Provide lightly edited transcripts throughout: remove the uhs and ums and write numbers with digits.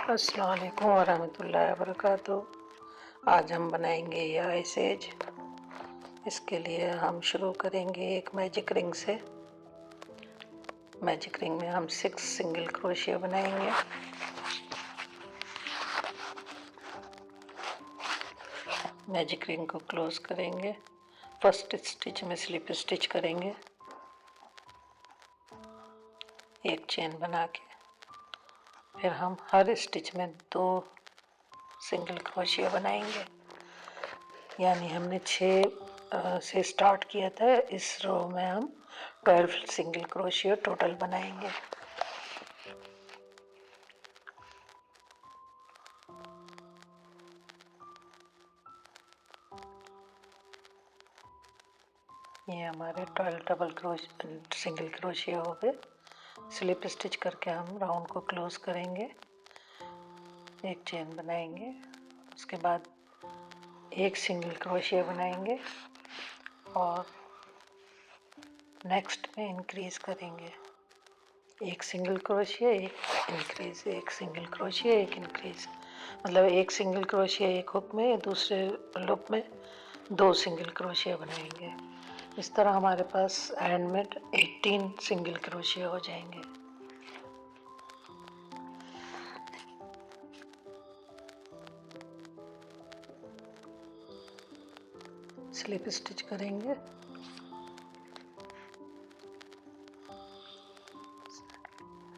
अस्सलाम वालेकुम वरहमतुल्लाहि वबरकातुहू। आज हम बनाएंगे ये आइस एज। इसके लिए हम शुरू करेंगे एक मैजिक रिंग से। मैजिक रिंग में हम 6 सिंगल क्रोशिया बनाएंगे। मैजिक रिंग को क्लोज करेंगे। फर्स्ट स्टिच में स्लिप स्टिच करेंगे, एक चेन बना के। फिर हम हर स्टिच में 2 सिंगल क्रोशिया बनाएंगे। यानी हमने 6 से स्टार्ट किया था, इस रो में हम 12 सिंगल क्रोशिया टोटल बनाएंगे। ये हमारे 12 सिंगल क्रोशिया हो गए। स्लिप स्टिच करके हम राउंड को क्लोज करेंगे, एक चेन बनाएंगे, उसके बाद एक सिंगल क्रोशिया बनाएंगे और नेक्स्ट में इंक्रीज करेंगे। एक सिंगल क्रोशिया, एक इंक्रीज, एक सिंगल क्रोशिया, एक इंक्रीज। मतलब एक सिंगल क्रोशिया एक हुक में, दूसरे लूप में 2 सिंगल क्रोशिया बनाएंगे। इस तरह हमारे पास एंड में 18 सिंगल क्रोशिया हो जाएंगे। स्लिप स्टिच करेंगे,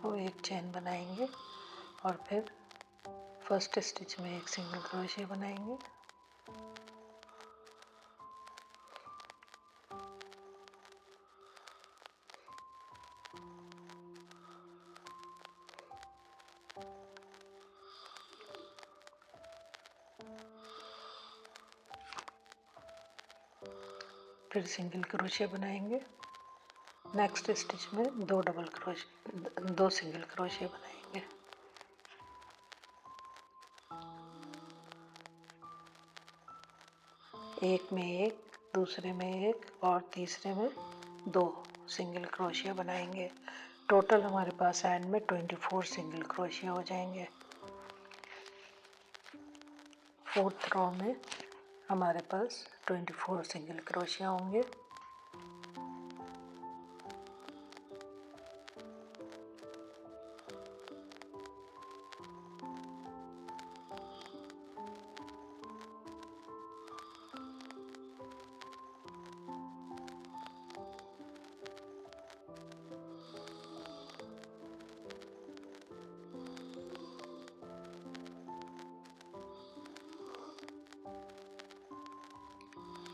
और एक चेन बनाएंगे और फिर फर्स्ट स्टिच में एक सिंगल क्रोशिया बनाएंगे। फिर सिंगल क्रोशिया बनाएंगे। नेक्स्ट स्टिच में 2 सिंगल क्रोशिया बनाएंगे। एक में एक, दूसरे में एक और तीसरे में 2 सिंगल क्रोशिया बनाएंगे। टोटल हमारे पास एंड में 24 सिंगल क्रोशिया हो जाएंगे। 4th रो में हमारे पास 24 सिंगल क्रोशिया होंगे।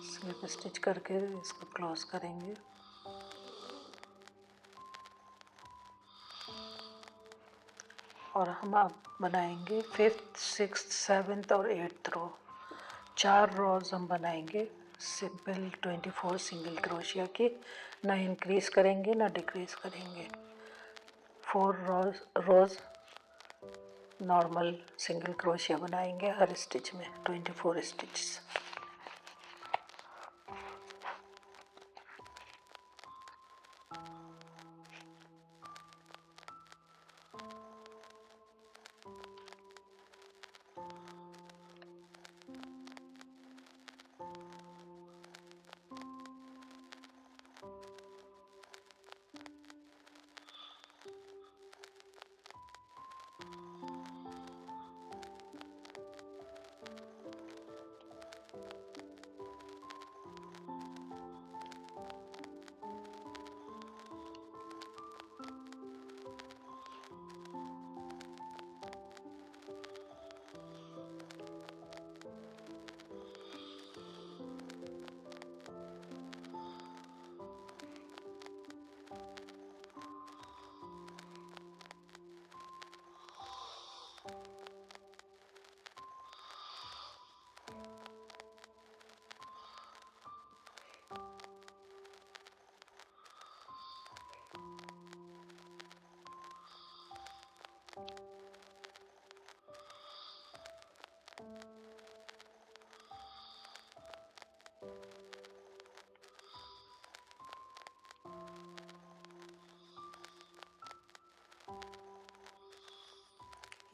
स्लिप स्टिच करके इसको क्लोज करेंगे। और हम अब बनाएंगे 5th, 6th, 7th और 8th रो। 4 रोज हम बनाएंगे सिंपल 24 सिंगल क्रोशिया की। ना इंक्रीज करेंगे ना डिक्रीज करेंगे। 4 रोज नॉर्मल सिंगल क्रोशिया बनाएंगे हर स्टिच में, 24 स्टिच।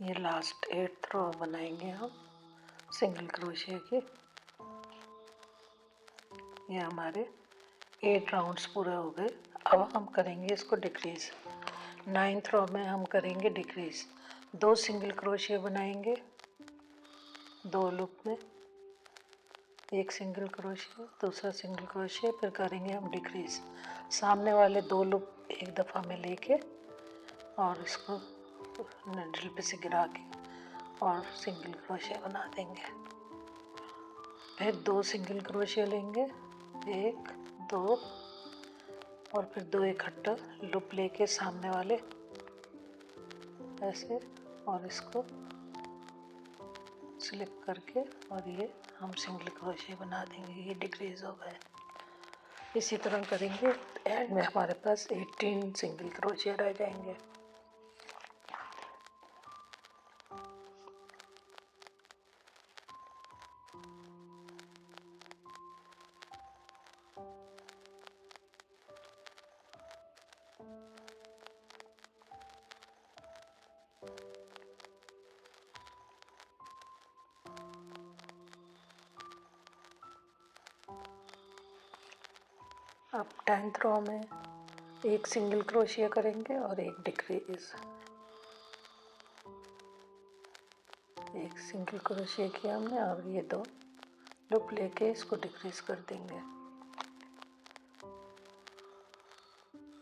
ये लास्ट 8th रो बनाएंगे हम सिंगल क्रोशिया की। ये हमारे 8 राउंड्स पूरे हो गए। अब हम करेंगे इसको डिक्रीज। 9th रो में हम करेंगे डिक्रीज। 2 सिंगल क्रोशिया बनाएंगे 2 लूप में, एक सिंगल क्रोशिया दूसरा सिंगल क्रोशिया, फिर करेंगे हम डिक्रीज। सामने वाले 2 लूप एक दफ़ा में लेके और इसको ड्रिल पे से गिरा के और सिंगल क्रोशिया बना देंगे। फिर 2 सिंगल क्रोशिया लेंगे, 1 2 और फिर 2 इकट्ठा लूप लेके सामने वाले ऐसे और इसको स्लिप करके और ये हम सिंगल क्रोशिया बना देंगे। ये डिक्रीज हो गए। इसी तरह करेंगे। एंड में हमारे पास 18 सिंगल क्रोशिया रह जाएंगे। अब 10th रो में एक सिंगल क्रोशिया करेंगे और एक डिक्रीज। एक सिंगल क्रोशिया किया हमने और ये 2 लूप लेके इसको डिक्रीज कर देंगे।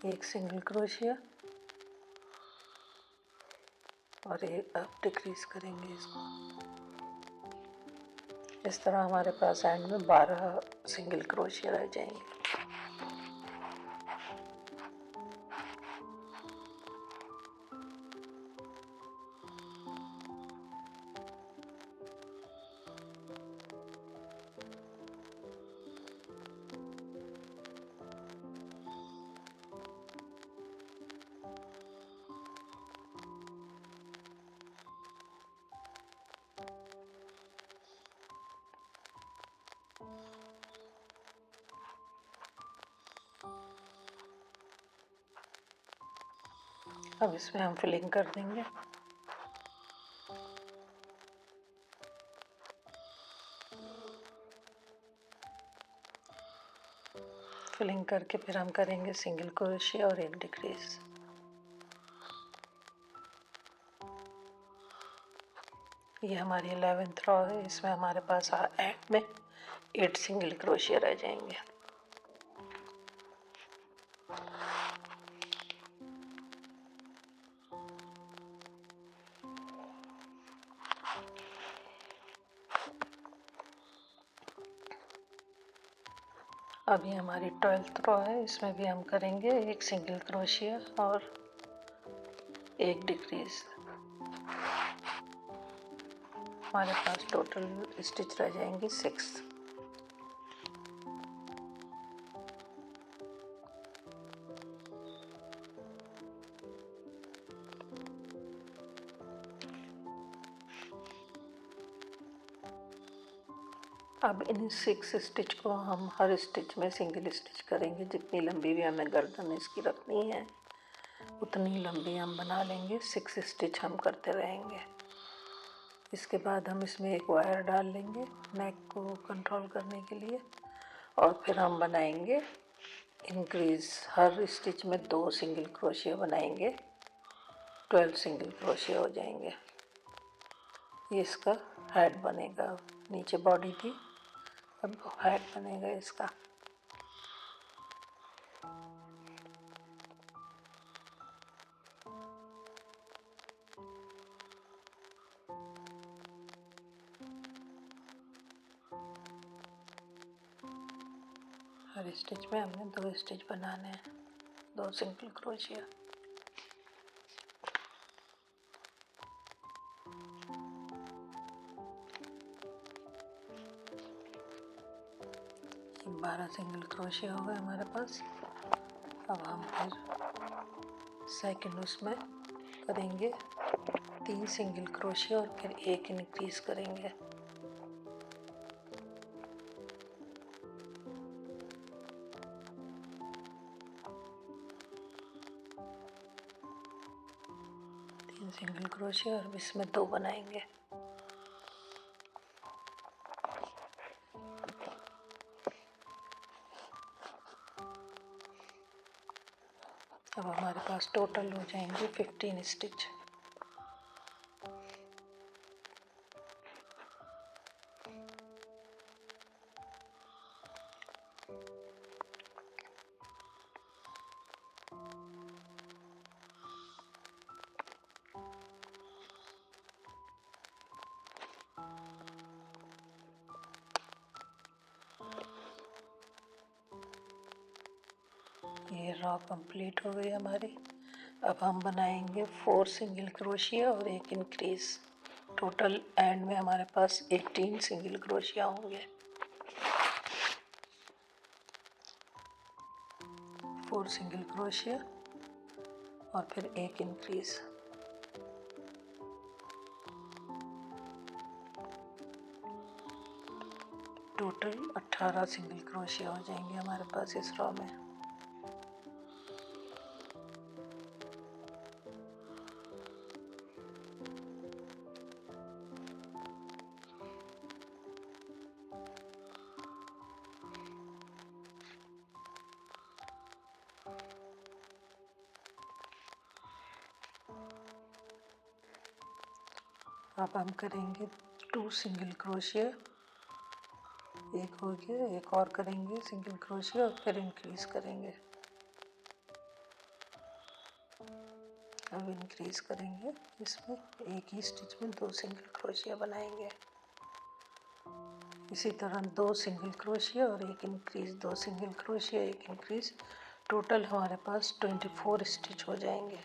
एक सिंगल क्रोशिया और एक अब डिक्रीज करेंगे इसको। इस तरह हमारे पास एंड में 12 सिंगल क्रोशिया रह जाएंगे। अब इसमें हम फिलिंग कर देंगे। फिलिंग करके फिर हम करेंगे सिंगल क्रोशिया और एक डिक्रीज। ये हमारी 11th रो है। इसमें हमारे पास एंड में 8 सिंगल क्रोशिया रह जाएंगे। अभी हमारी 12th रो है। इसमें भी हम करेंगे एक सिंगल क्रोशिया और एक डिक्रीज। हमारे पास टोटल स्टिच रह जाएंगे 6। अब इन 6 स्टिच को हम हर स्टिच में सिंगल स्टिच करेंगे। जितनी लंबी भी हमें गर्दन इसकी रखनी है उतनी लंबी हम बना लेंगे। 6 स्टिच हम करते रहेंगे। इसके बाद हम इसमें एक वायर डाल लेंगे नेक को कंट्रोल करने के लिए और फिर हम बनाएंगे इंक्रीज। हर स्टिच में 2 सिंगल क्रोशिया बनाएंगे। 12 सिंगल क्रोशिया हो जाएंगे। ये इसका हेड बनेगा। नीचे बॉडी थी, अब हेड बनेगा इसका। हर स्टिच में हमने 2 स्टिच बनाने हैं, 2 सिंगल क्रोशिया। ये 12 सिंगल क्रोशिया हो गए हमारे पास। अब हम फिर सेकंड उसमें करेंगे 3 सिंगल क्रोशिया और फिर एक इंक्रीज करेंगे। 3 सिंगल क्रोशिया और इसमें 2 बनाएंगे। अब हमारे पास टोटल हो जाएंगे 15 स्टिच। ये रॉ कंप्लीट हो गई हमारी। अब हम बनाएंगे 4 सिंगल क्रोशिया और 1 इंक्रीज। टोटल एंड में हमारे पास 18 सिंगल क्रोशिया होंगे। 4 सिंगल क्रोशिया और फिर 1 इंक्रीज। टोटल 18 सिंगल क्रोशिया हो जाएंगे हमारे पास इस रॉ में। अब हम करेंगे 2 सिंगल क्रोशिया। एक हो गया, एक और करेंगे सिंगल क्रोशिया और फिर इंक्रीज करेंगे। अब इंक्रीज करेंगे, इसमें एक ही स्टिच में 2 सिंगल क्रोशिया बनाएंगे। इसी तरह 2 सिंगल क्रोशिया और 1 increase, 2 single crochet 1 increase. Total हमारे पास 24 स्टिच हो जाएंगे।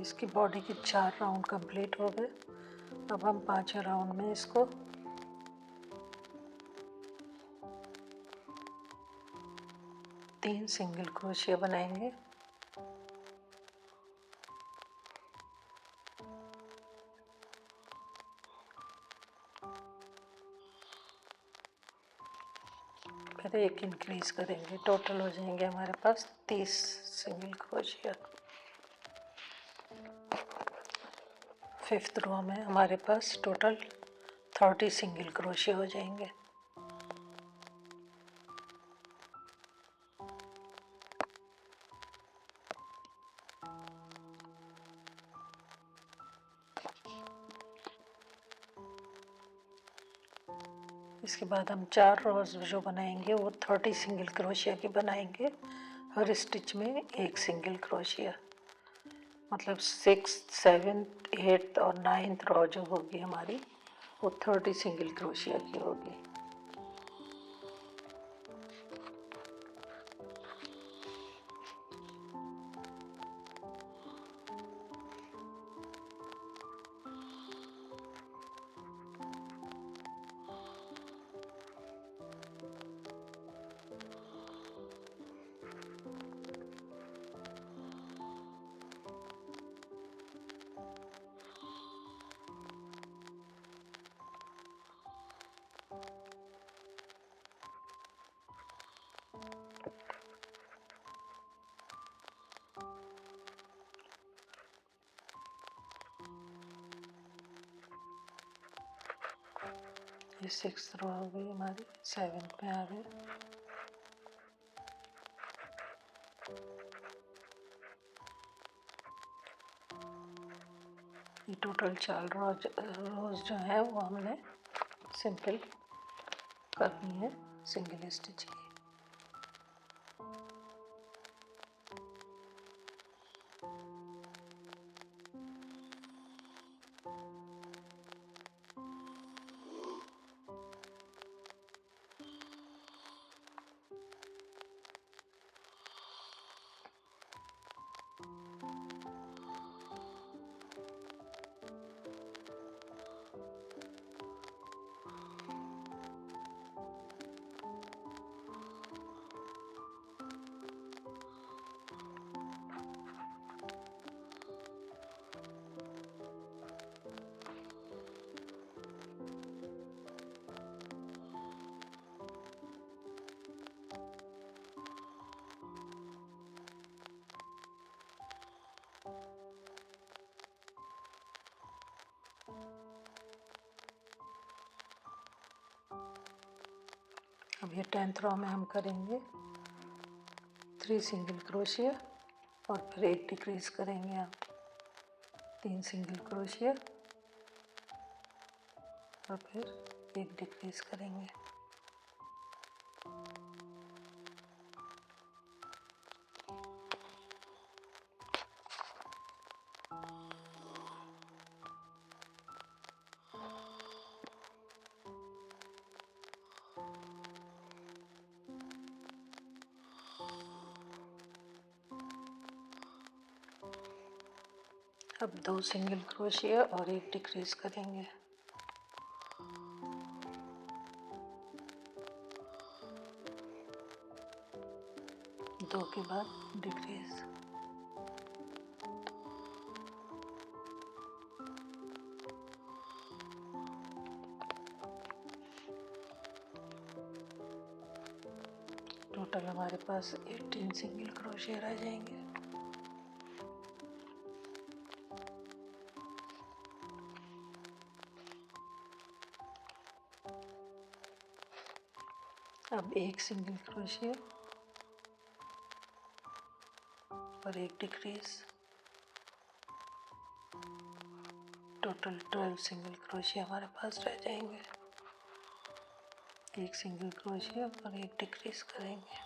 इसकी बॉडी के 4 राउंड कंप्लीट हो गए। अब हम 5वें राउंड में इसको तीन सिंगल क्रोशिया बनाएंगे। फिर 1 इंक्रीज करेंगे। टोटल हो जाएंगे हमारे पास 30 सिंगल क्रोशिया। 5th रो में हमारे पास टोटल 30 सिंगल क्रोशिया हो जाएंगे। इसके बाद हम 4 रोज जो बनाएंगे वो 30 सिंगल क्रोशिया की बनाएंगे। हर स्टिच में 1 सिंगल क्रोशिया, मतलब 6th, 7th, 8th और 9th रो जो होगी हमारी वो 30 सिंगल क्रोशिया की होगी। ये 6th रो हो गई हमारी। 7th में आ गए। ये टोटल 4 रोज जो है वो हमने सिंपल करनी है सिंगल स्टिच की। अब ये 10th रो में हम करेंगे 3 सिंगल क्रोशिया और फिर 1 डिक्रीज करेंगे। हम 3 सिंगल क्रोशिया और फिर 1 डिक्रीज करेंगे। अब 2 सिंगल क्रोशिया और 1 डिक्रीज करेंगे। दो के बाद डिक्रीज। टोटल हमारे पास 18 सिंगल क्रोशिया रह जाएंगे। अब 1 सिंगल क्रोशिया और 1 डिक्रीज, टोटल 12 सिंगल क्रोशिया हमारे पास रह जाएंगे। 1 सिंगल क्रोशिया और 1 डिक्रीज करेंगे।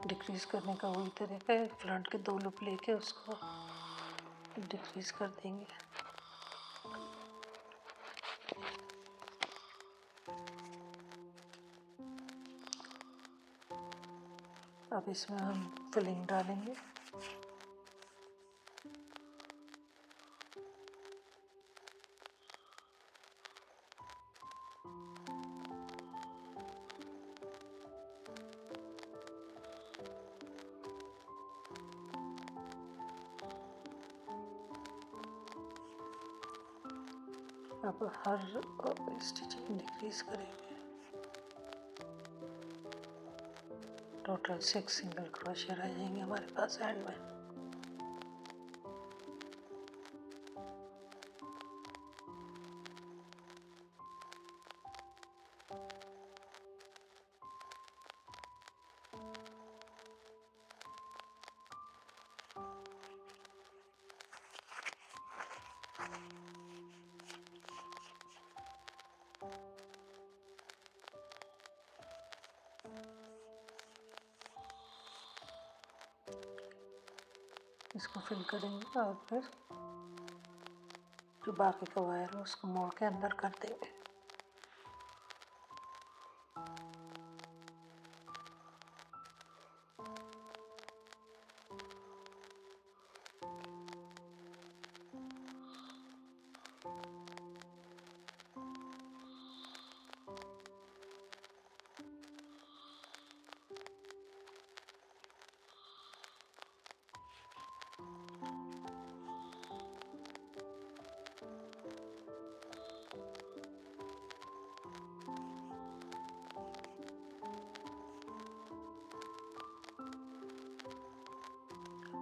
डिक्रीज करने का वही तरीका है, फ्रंट के 2 लूप लेके उसको डिक्रीज कर देंगे। अब इसमें हम फिलिंग डालेंगे। अब हर स्टिचिंग डिक्रीज करेंगे। टोटल 6 सिंगल क्रोशिया रह जाएंगे हमारे पास एंड में। इसको फिल करेंगे और फिर जो बाकी का वायर है उसको मोड़ के अंदर कर देंगे।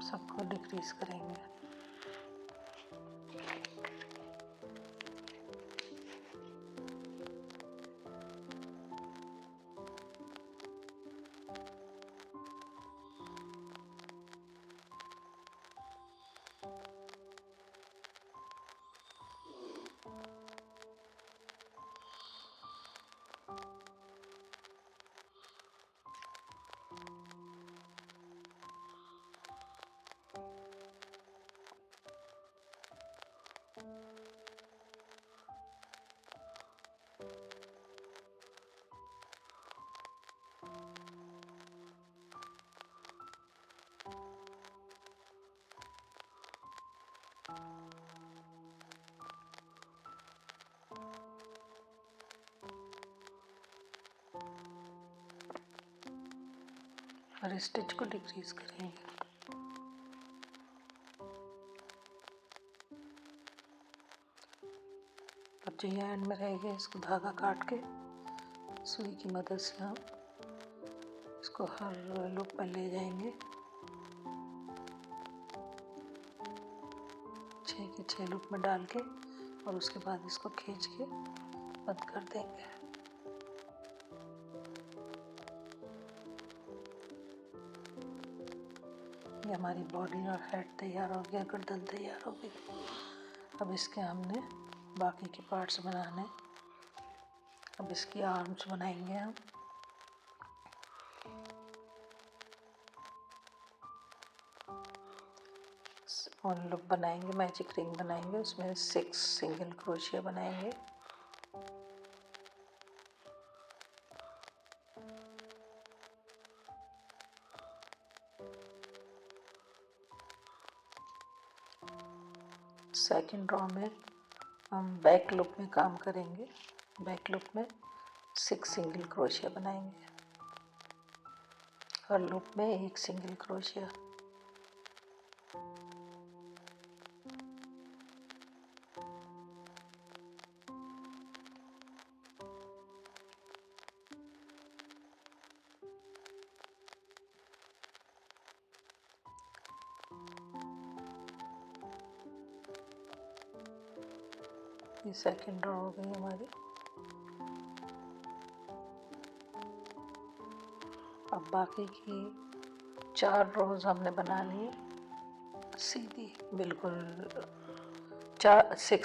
सबको डिक्रीज करेंगे। और स्टिच को डिक्रीज करेंगे। अब जो ये एंड में रहेगा इसको धागा काट के सुई की मदद से हम इसको हर लूप में ले जाएंगे। 6 के 6 लूप में डाल के और उसके बाद इसको खींच के बंद कर देंगे। ये हमारी बॉडी और हेड तैयार हो गया, गर्दन तैयार हो गई। अब इसके हमने बाकी के पार्ट्स बनाने। अब इसकी आर्म्स बनाएंगे हम। वन लूप बनाएंगे, मैजिक रिंग बनाएंगे, उसमें 6 सिंगल क्रोशिया बनाएंगे। सेकंड रो में हम बैक लूप में काम करेंगे। बैक लूप में 6 सिंगल क्रोशिया बनाएंगे, हर लूप में 1 सिंगल क्रोशिया। ये सेकंड रो हो गई हमारी। अब बाकी की 4 रोज हमने बना ली सीधी, बिल्कुल 6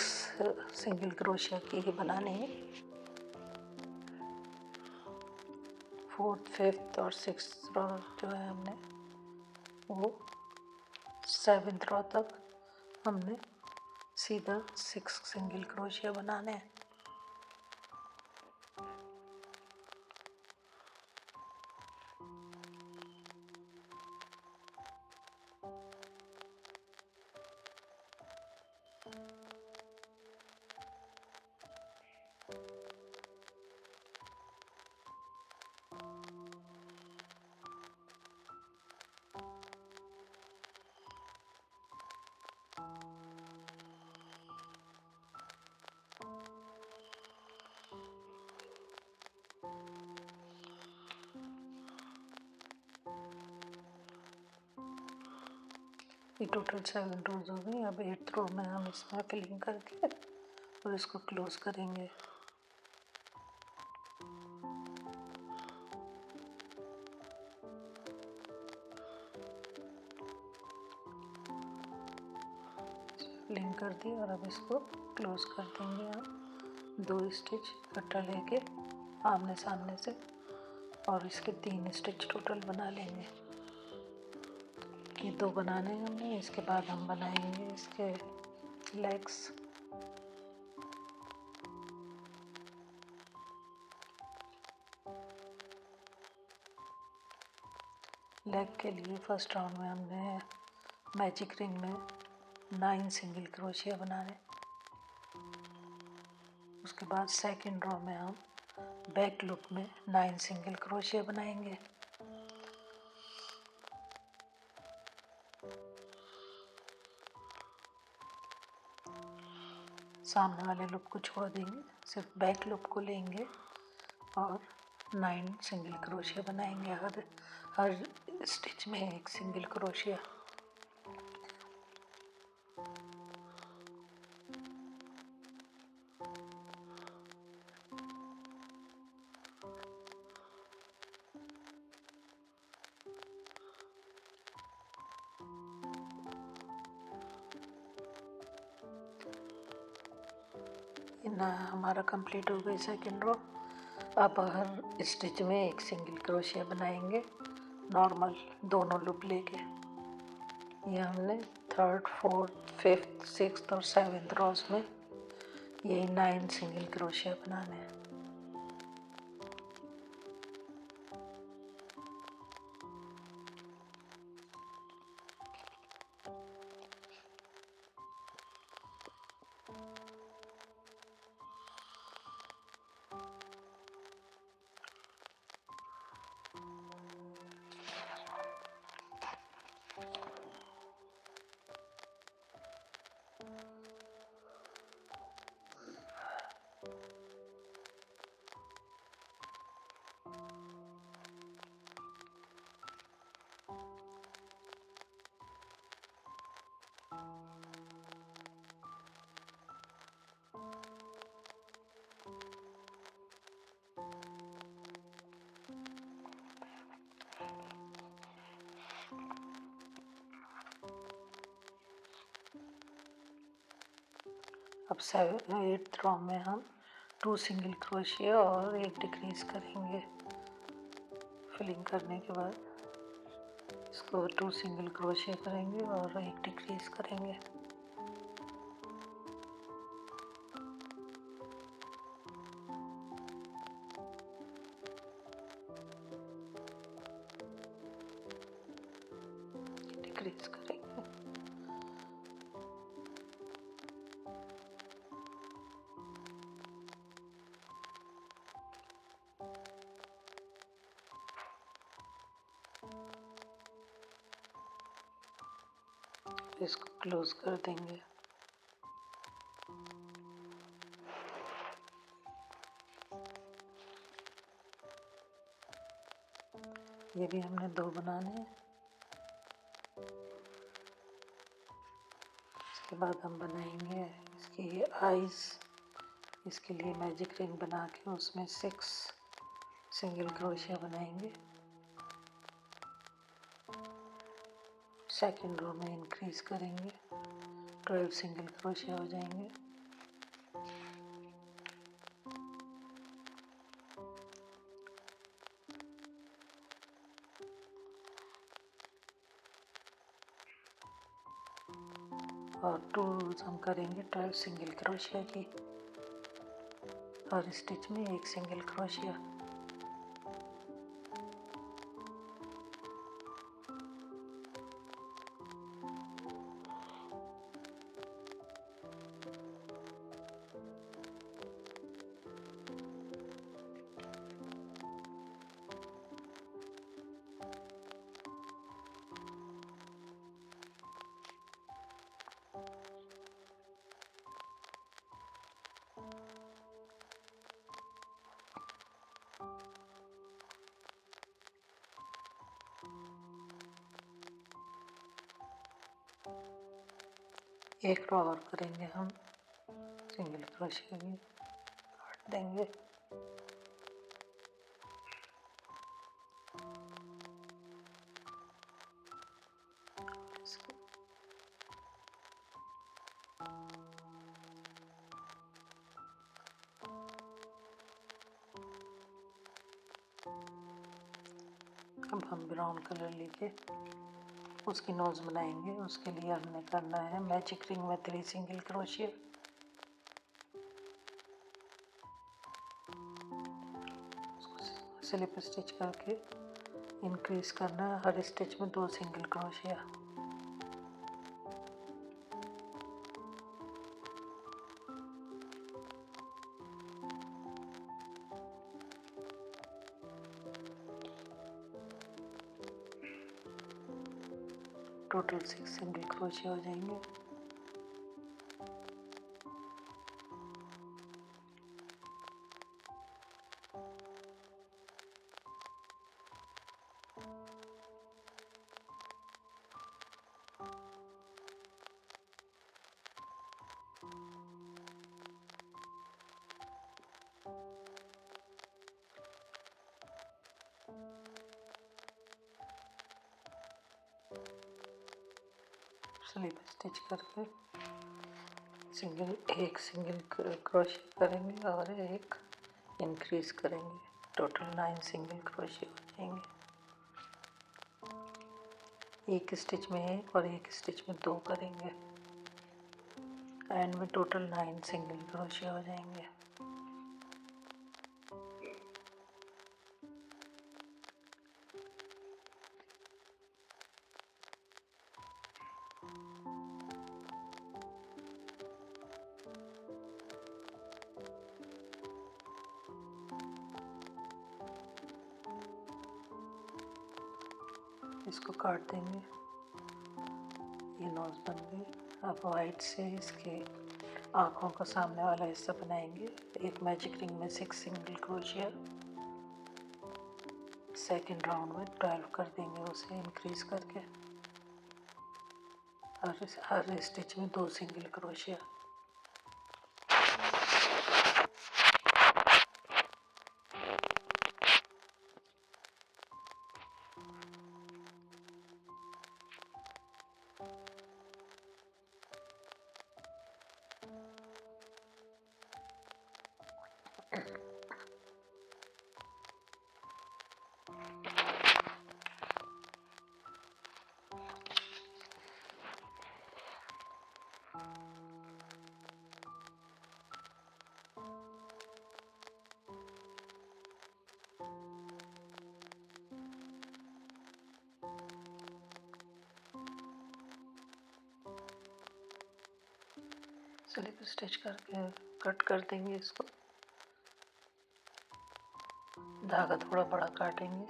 सिंगल क्रोशिया की ही बनानी है। 4th 5th और 6th रो जो है हमने वो 7th रो तक हमने सीधा 6 सिंगल क्रोशिया बनाने हैं। ये टोटल 7 रोज हो गई। अब 8th रो में हम इसमें फिलिंग करके और इसको क्लोज करेंगे। फिलिंग कर दी और अब इसको क्लोज कर देंगे हम 2 स्टिच इकट्ठा लेके आमने सामने से, और इसके 3 स्टिच टोटल बना लेंगे। ये 2 बनाने हैं हमने। इसके बाद हम बनाएंगे इसके लेग्स। लेग के लिए फर्स्ट राउंड में हमने मैजिक रिंग में 9 सिंगल क्रोशिया बनाने। उसके बाद सेकंड रो में हम बैक लूप में 9 सिंगल क्रोशिया बनाएंगे। सामने वाले लूप को छोड़ देंगे, सिर्फ बैक लूप को लेंगे और 9 सिंगल क्रोशिया बनाएंगे। हर स्टिच में 1 सिंगल क्रोशिया। ना हमारा कंप्लीट हो गई सेकंड रो। अब हर स्टिच में 1 सिंगल क्रोशिया बनाएंगे, नॉर्मल दोनों लूप लेके। ये हमने 3rd 4th 5th 6th और 7th रोज में यही 9 सिंगल क्रोशिया बनाने हैं। अब 8th रो में हम 2 सिंगल क्रोशिया और एक डिक्रीज करेंगे। फिलिंग करने के बाद इसको 2 सिंगल क्रोशिया करेंगे और एक डिक्रीज करेंगे। डिक्रीज करेंगे। इसको क्लोज कर देंगे। ये भी हमने 2 बनाने हैं। इसके बाद हम बनाएंगे इसकी आईज। इसके लिए मैजिक रिंग बना के उसमें 6 सिंगल क्रोशिया बनाएंगे। सेकेंड रो में इंक्रीज करेंगे, 12 सिंगल क्रोशिया हो जाएंगे। और 2 रोज हम करेंगे 12 सिंगल क्रोशिया की। हर स्टिच में एक सिंगल क्रोशिया। एक रो और करेंगे हम सिंगल क्रोशिया की, काट देंगे। अब हम ब्राउन कलर लेके उसकी नोज बनाएंगे। उसके लिए हमने करना है मैजिक रिंग में 3 सिंगल क्रोशिया। स्लिप स्टिच करके इंक्रीज करना है। हर स्टिच में 2 single crochet. Total 6 single crochet हो जाएंगे। स्लिप स्टिच करके एक सिंगल क्रोशिया करेंगे और एक इंक्रीज करेंगे। टोटल 9 सिंगल क्रोशिया हो जाएंगे। एक स्टिच में एक और एक स्टिच में 2 करेंगे। एंड में टोटल 9 सिंगल क्रोशिया हो जाएंगे। इसको काट देंगे। ये नोज बन गई। अब वाइट से इसके आँखों का सामने वाला हिस्सा बनाएंगे। एक मैजिक रिंग में 6 सिंगल क्रोशिया। सेकेंड राउंड में 12 कर देंगे उसे इंक्रीज करके। हर स्टिच में 2 सिंगल क्रोशिया। स्लिप स्टिच करके कट कर देंगे इसको। धागा थोड़ा बड़ा काटेंगे,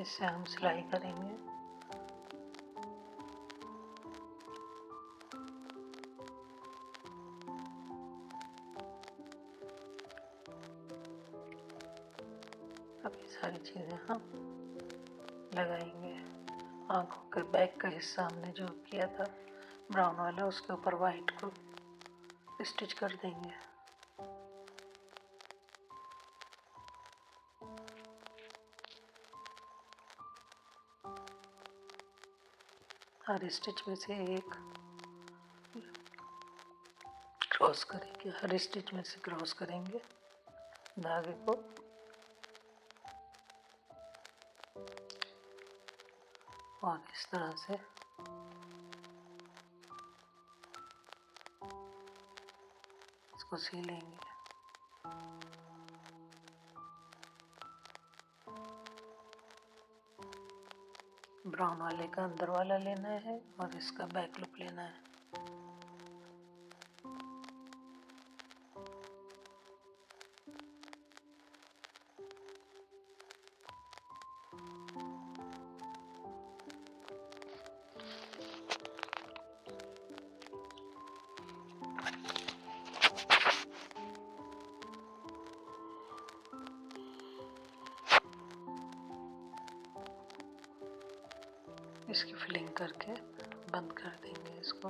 इससे हम सिलाई करेंगे। अब ये सारी चीज़ें हम लगाएंगे। आँखों के बैक का हिस्सा हमने जो किया था ब्राउन वाला, उसके ऊपर वाइट को स्टिच कर देंगे। हर स्टिच में से एक क्रॉस करेंगे, हर स्टिच में से क्रॉस करेंगे धागे को। और इस तरह से इसको सी लेंगे। ब्राउन वाले का अंदर वाला लेना है और इसका बैक लूप लेना है। इसकी फिलिंग करके बंद कर देंगे इसको।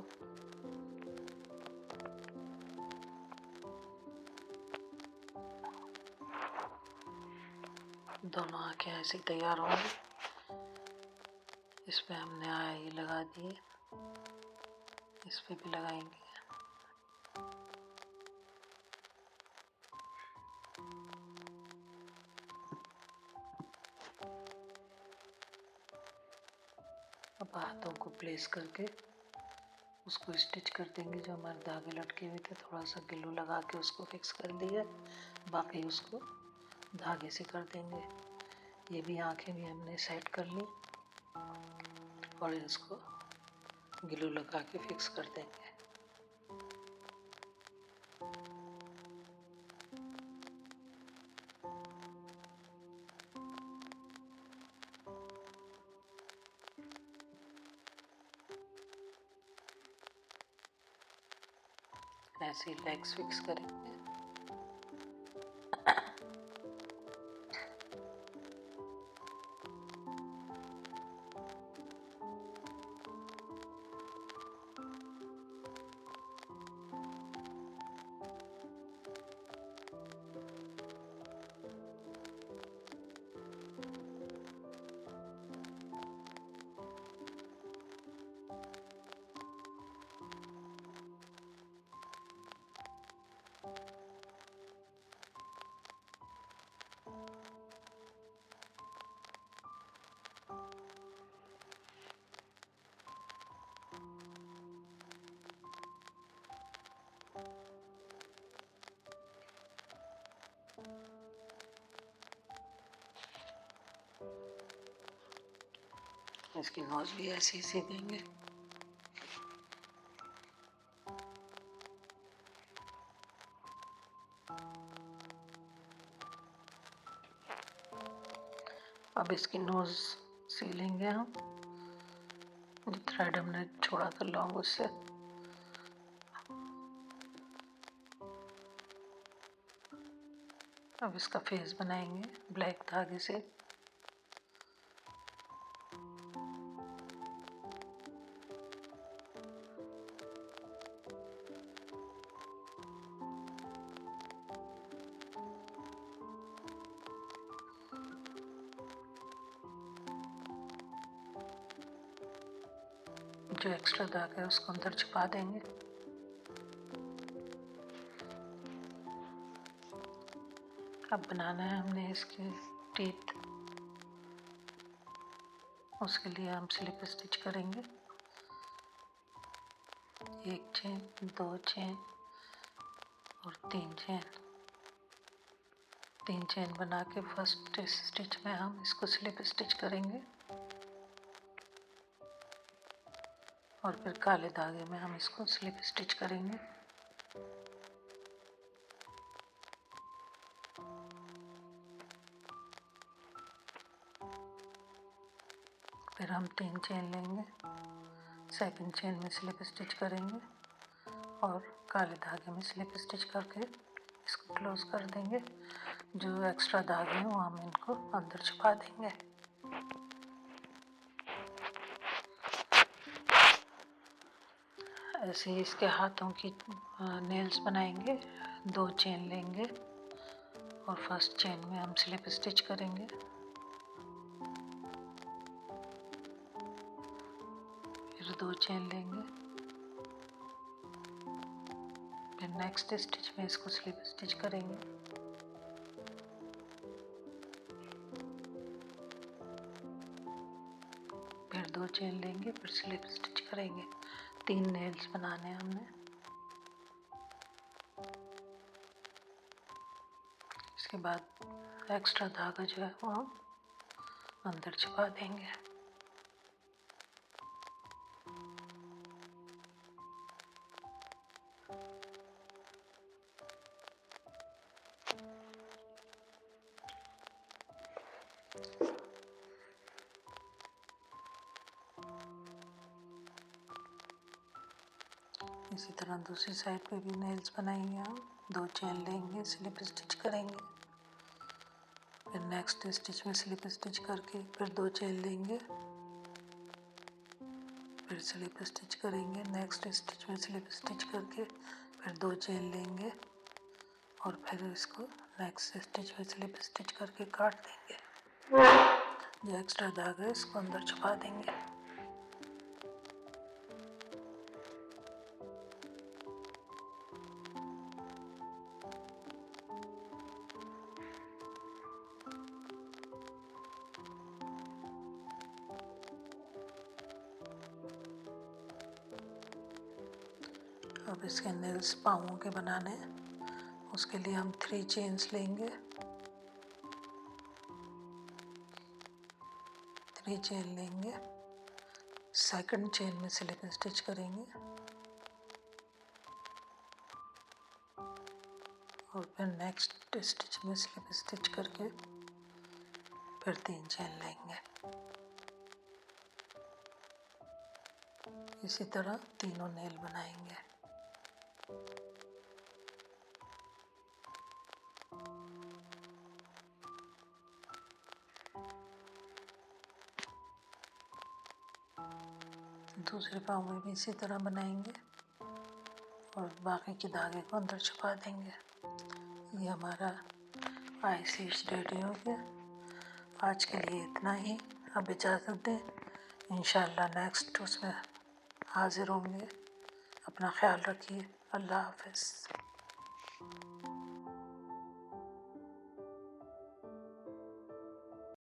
दोनों आँखें ऐसे तैयार होंगी। इस पे हमने आई लगा दिए, इस पे भी लगाएंगे। अब हाथों को प्लेस करके उसको स्टिच कर देंगे। जो हमारे धागे लटके हुए थे थोड़ा सा ग्लू लगा के उसको फिक्स कर दिया, बाकी उसको धागे से कर देंगे। ये भी आँखें भी हमने सेट कर ली और इसको ग्लू लगा के फिक्स कर देंगे। ऐसे ही लेग्स फिक्स करेंगे। इसकी नोज भी ऐसे ही सी देंगे। अब इसकी नोज सी लेंगे हम। जो थ्रेड हमने छोड़ा था लॉन्ग, उससे अब इसका फेस बनाएंगे ब्लैक धागे से। जो एक्स्ट्रा धागा है उसको अंदर छुपा देंगे। अब बनाना है हमने इसके टीथ। उसके लिए हम स्लिप स्टिच करेंगे। एक चेन, दो चेन और तीन चेन। तीन चेन बना के फर्स्ट स्टिच में हम इसको स्लिप स्टिच करेंगे। और फिर काले धागे में हम इसको स्लिप स्टिच करेंगे। फिर हम 3 चेन लेंगे, सेकंड चेन में स्लिप स्टिच करेंगे और काले धागे में स्लिप स्टिच करके इसको क्लोज कर देंगे। जो एक्स्ट्रा धागे हैं वो हम इनको अंदर छुपा देंगे। ऐसे ही इसके हाथों की नेल्स बनाएंगे। 2 चेन लेंगे और फर्स्ट चेन में हम स्लिप स्टिच करेंगे। फिर 2 चेन लेंगे, फिर नेक्स्ट स्टिच में इसको स्लिप स्टिच करेंगे। फिर 2 चेन लेंगे, फिर स्लिप स्टिच करेंगे। 3 नेल्स बनाने हैं हमने। इसके बाद एक्स्ट्रा धागा जो है वो हम अंदर छुपा देंगे। इसी तरह दूसरी साइड पे भी नेल्स बनाएंगे हम। 2 चेन लेंगे, स्लिप स्टिच करेंगे, फिर नेक्स्ट स्टिच में स्लिप स्टिच करके फिर 2 चेन लेंगे, फिर स्लिप स्टिच करेंगे, नेक्स्ट स्टिच में स्लिप स्टिच करके फिर 2 चेन लेंगे और फिर इसको नेक्स्ट स्टिच में स्लिप स्टिच करके काट देंगे। जो एक्स्ट्रा धागा है इसको अंदर छुपा देंगे। अब इसके नेल्स पाँवों के बनाने हैं। उसके लिए हम 3 चेन्स लेंगे, 3 चेन लेंगे, सेकंड चेन में स्लिप स्टिच करेंगे और फिर नेक्स्ट स्टिच में स्लिप स्टिच करके फिर 3 चेन लेंगे। इसी तरह तीनों नेल बनाएंगे। दूसरे पाँव में भी इसी तरह बनाएंगे और बाकी के धागे को अंदर छुपा देंगे। ये हमारा आई स्लीव्स रेडी हो गया। आज के लिए इतना ही। अब इजाज़त दें। इंशाअल्लाह नेक्स्ट उसमें हाज़िर होंगे। अपना ख्याल रखिए। अल्लाह हाफ़िज़।